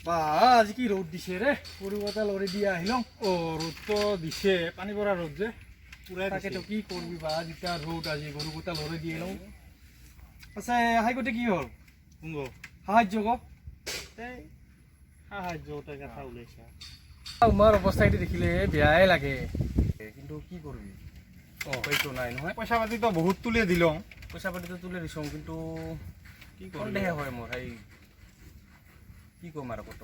বা আজি কি ৰ'দ দিছে ৰে গৰু এটা লৰি দি আহিলং ৰ'দটো দিছে পানী পৰা ৰ'দ যে পুৰাই তাকেতো কি কৰবি বা যেতিয়া ৰ'দ আজি গৰু এটা লৰি দি আহিলং আছে হাইকোটে কি হ'ল শুনব সাহায্য ক এই সাহায্য কথা ওলাইছা তোমাৰ অৱস্থা এটি দেখিলে বেয়াই লাগে কিন্তু কি কৰবি উপায়তো নাই নহয় পইচা পাতিতো বহুত তুলি দিলং পইচা পাতিটো তুলি দিছোঁ কিন্তু কি সন্দেহ হয় মোৰ সেই কি ক'ম আৰু কত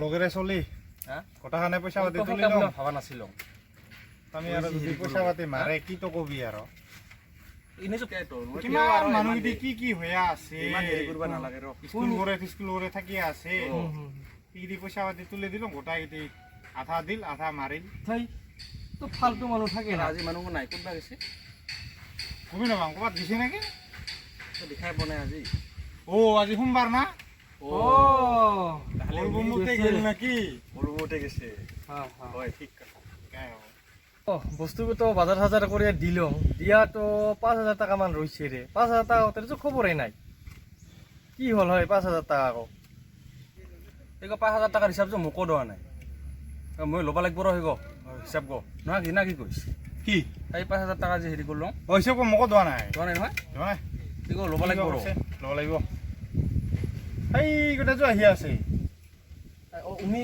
লগেৰে চলি হা কথাখানে পইচা পাতি তুলি লওঁ ভাবা নাছিলোঁ আমি আৰু যদি পইচা পাতি মাৰে কি তো কবি আৰু এনেইতো কিমান মানুহকেইটি কি হৈ আছে ইমান হেৰি কৰিব নালাগে ৰ স্কুলবোৰে থাকি আছে কি পইচা পাতি তুলি দিলোঁ গোটাইকেইটি আধা দিল আধা মাৰিল সেই তো ফাল্টু মানুহ থাকে না আজি মানুহ নাই ক'তবা গৈছে গমে নাপাওঁ ক'ৰবাত দিছে নেকি দেখাই পোৱা নাই আজি আজি সোমবাৰ না বলবমতে গেল নাকি বলবমতে গেছে হয় ঠিক বস্তুটো বাজার হাজার করে দিলং দিয়াতো 5,000 টাকা মান রয়েছে রে 5,000 টাকা ওদের তো খবরই নাই কি হল হয় 5,000 টাকা আকৌ এই 5,000 টাকার হিসাব তো মোকো দেওয়া নাই মই ল'ব লাগিব ৰ হিগ হিসাব গ না কি কৰিছে কি এই 5,000 টাকা যে হেৰি কৰিলং হিচাপ মোকো দেওয়া নাই নহয় নহয় ঠিক ল'ব লাগিব ৰ ল'ব লাগিব এই গোটেইটো আহি আছে উমি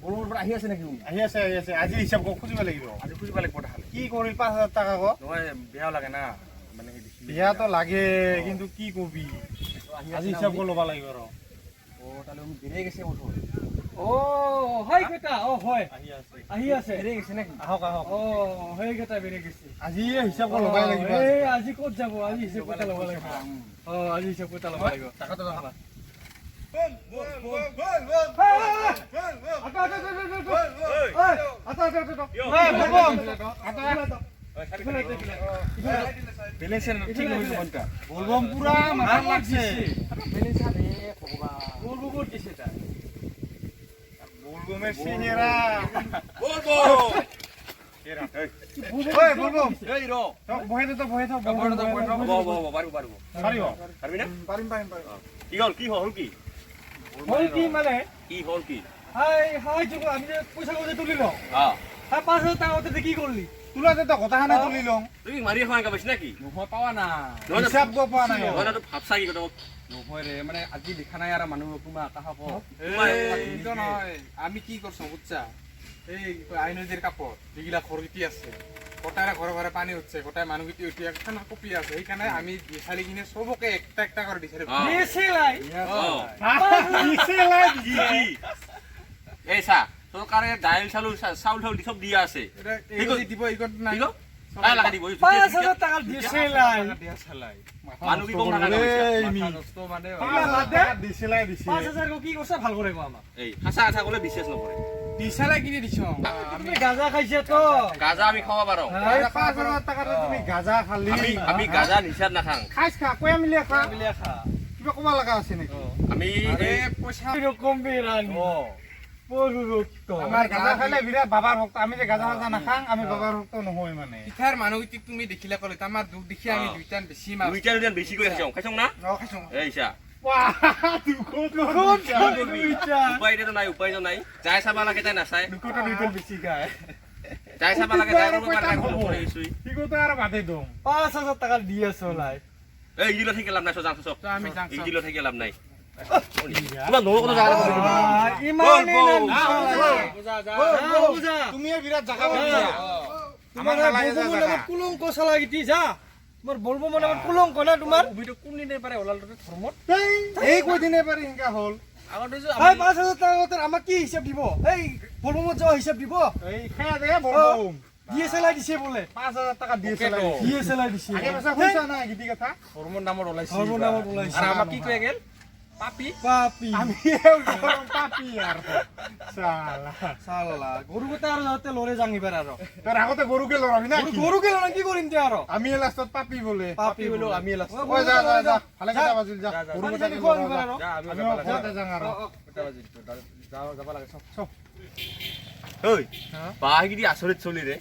বলুৰ পৰা আহি আছে নেকি আহি আছে আজি হিচাপ খুজিব লাগিব আজি খুজিব লাগিব তাহলে কি কৰিল 5,000 টাকা ক নহয় বেয়াও লাগে না মানে বিয়াতো লাগে কিন্তু কি কবি আজি হিচাপ ল'ব লাগিব ৰ তাহলে উমি বেরিয়ে গেছে ওঠো হয় কেটা হয় আহি আছে বেরিয়ে গেছে নাকি আহক হয় কেটা বেরিয়ে গেছে আজি হিচাপ লবাই লাগিব আজি ক'ত যাব আজি হিচাপ কথা ল'ব লাগিব আজি হিচাপ কথা ল'ব লাগিব টাকাটো ৰাখবা বলবম পুরা মাথা লাগছে বলবমের সিনেরা কি করলি তুলাতে তো কথাখানা তুলি লং তুমি মারি খাওয়া পাইছ নাকি নহয় পাৱা না হিচাপ গো পোৱা নাই তো ভাবছা কি কথা নহয় ৰে মানে আজি দেখা নাই আৰু মানুহ তোমাৰ আকাশ নহয় আমি কি করছো বুঝছা এই আইনজীর কাপড় যেগুলা খরগিটি আছে গোটায় ঘরে ঘরে পানি হচ্ছে গোটায় মানুষটি উঠি একখানা কপি আছে এইখানে আমি বিচারি কিনে সবকে একটা একটা করে বিচারি এই চা সরকারে ডাইল চাউল চাউল চাউল সব দিয়া আছে দিব এইগত নাই কাই লাগা দিব 5,000 টাকা দিছে লাই মানুহ কি কম লাগা মানে দিছিলাই 5,000 কি করছে ভাল করে গো আমা এই হাসা হাসা কলে বিশ্বাস নকরে দিছালাই কিনে দিছ আমি গাঁজা খাইছে তো গাজা আমি খাওয়া পারো 5,000 টাকা তুমি গাজা খালি আমি গাজা নিষাদ না খাং খাইছ খা কয়া মিলিয়া খা কিবা কমা লাগা আছে নাকি আমি এই পয়সা এরকম বেরানি বড় রক্ত আমার গাজা খাইলে বিরাট বাবার ভক্ত আমি যে গাজা খাজা না খাং আমি বাবার ভক্ত নহয় মানে ইথার মানুষটি তুমি দেখিলা কলে আমার দুখ দেখি আমি দুইটান বেশি মাছ দুইটা দুইটা বেশি করে খাইছং না খাইছো এই চা উপায় তো নাই যাই চাবা লাগে তাই নাচাই যাই চাবা লাগে যাই করব পারে করে ইছুই ঠিক তো আর বাদে দম 5,000 টাকা দিয়ে চলাই এই গিলো থেকে লাভ নাই সজাং সব আমি যাং এই গিলো থেকে লাভ নাই তোমার নো কথা জায়গা তুমি বিরাট জায়গা আমার কুলঙ্ক চালাগিটি যা তোমার বলবো মানে আমার কুলঙ্ক না তোমার ভিডিও কোন দিনের পারে ওলাল ধর্মত এই কই দিনে পারে হিংকা হল আগতে যে 5,000 টাকা ওদের আমাক কি হিসাব দিব এই বলবো মত যাওয়া হিসাব দিব এই খেয়া দে বলবম দিয়ে চালাই দিছে বলে 5,000 টাকা দিয়ে চালাই দিছে আগে পয়সা কইছা না গিটি কথা হরমোন নামত ওলাইছে আর আমাক কি কই গেল পাপি আমি পাপি আর সালা গরু কথা আর যাতে লরে জাঙ্গিবার আর তোর আগতে গরুকে লড়াবি না গরুকে লড়া কি করিম তে আর আমি লাস্টত পাপি বলে পাপি বলো আমি লাস্ট ওই যা ভালো কথা বাজিল যা গরু কথা কি করবি আর আমি ওখানে যাং আর যাবা লাগে সব ওই বাহিদি আসরিত চলি রে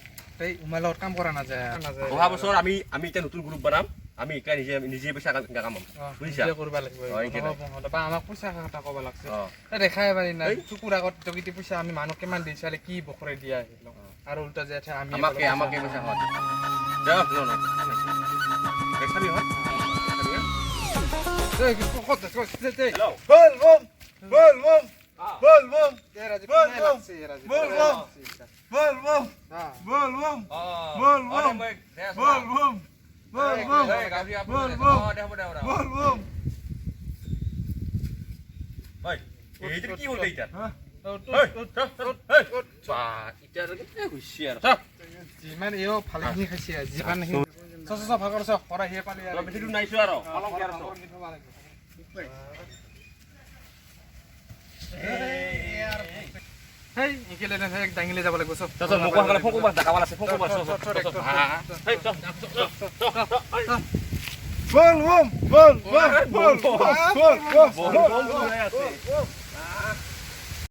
এই উমালৰ কাম কৰা না যায় অহা বছৰ আমি এটা নতুন গ্ৰুপ বানাম আমি ইকা নিজে পইচা কামাম বুজিছা নিজে কৰিব লাগিব অ, এইকেইটা। বা আমাক পইচা কথা ক'ব লাগছে অ দেখাই পাৰি না এই। চকুৰ আগত জগিতি পইচা আমি মানুহ কিমান দি চালে কি বখৰে দিয়া আহিলো আৰু উল্টা যে আমি আমাকে পইচা খাওয়া যাও ন দেখাবি হয় হ্যালো বল বম বল বম বল বম বল বম বল বম বল বম বল বম বল বম বল বম ওই এইটা কি হল এইটা হ্যাঁ হুশিয়ার যিমান এও ভালেখিনি খাইছে যিমান ভাগৰ খৰা হে পালি আৰু বেছি দূৰ নাইছো আৰু অলপ ইয়াৰ আছো হেই ইকেলে এক দাঙিলে যাব লাগিব চব চল মোক হালে ফোন কৰবা ডাকাবাল আছে ফোন কৰবা চল হেই চল বল বম বল বল বল বল বল বল আছে